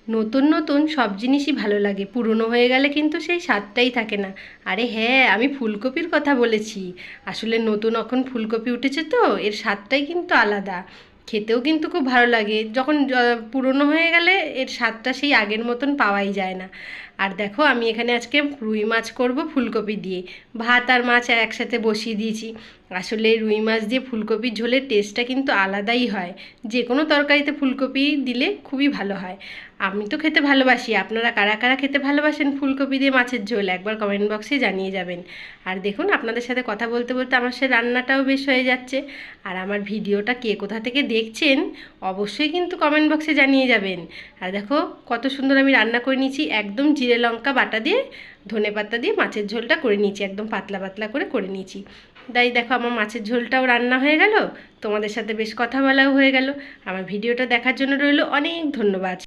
নতুন নতুন সব জিনিসই ভালো লাগে, পুরনো হয়ে গেলে কিন্তু সেই স্বাদটাই থাকে না। আরে হ্যাঁ, আমি ফুলকপির কথা বলেছি। আসলে নতুন এখন ফুলকপি উঠেছে তো এর স্বাদটাই কিন্তু আলাদা। খেতেও কিন্তু খুব ভালো লাগে। যখন পুরনো হয়ে গেলে এর স্বাদটা সেই আগের মতন পাওয়াই যায় না। আর দেখো, আমি এখানে আজকে রুই মাছ করব ফুলকপি দিয়ে। ভাত আর মাছ একসাথে বসিয়ে দিয়েছি। আসলে রুই মাছ দিয়ে ফুলকপির ঝোলের টেস্টটা কিন্তু আলাদাই হয়। যে কোনো তরকারিতে ফুলকপি দিলে খুবই ভালো হয়। আমি তো খেতে ভালোবাসি। আপনারা কারা কারা খেতে ভালোবাসেন ফুলকপি দিয়ে মাছের ঝোল, একবার কমেন্ট বক্সে জানিয়ে যাবেন। আর দেখুন, আপনাদের সাথে কথা বলতে বলতে আমার সে রান্নাটাও বেশ হয়ে যাচ্ছে। আর আমার ভিডিওটা কে কোথা থেকে দেখছেন অবশ্যই কিন্তু কমেন্ট বক্সে জানিয়ে যাবেন। আর দেখো কত সুন্দর আমি রান্না করে নিয়েছি, একদম জিরে লঙ্কা বাটা দিয়ে, ধনেপাতা দিয়ে মাছের ঝোলটা করে নিয়েছি, একদম পাতলা পাতলা করে করে নিয়েছি। তাই দেখো, আমার মাছের ঝোলটাও রান্না হয়ে গেল, তোমাদের সাথে বেশ কথা বলাও হয়ে গেল। আমার ভিডিওটা দেখার জন্য রইল অনেক ধন্যবাদ।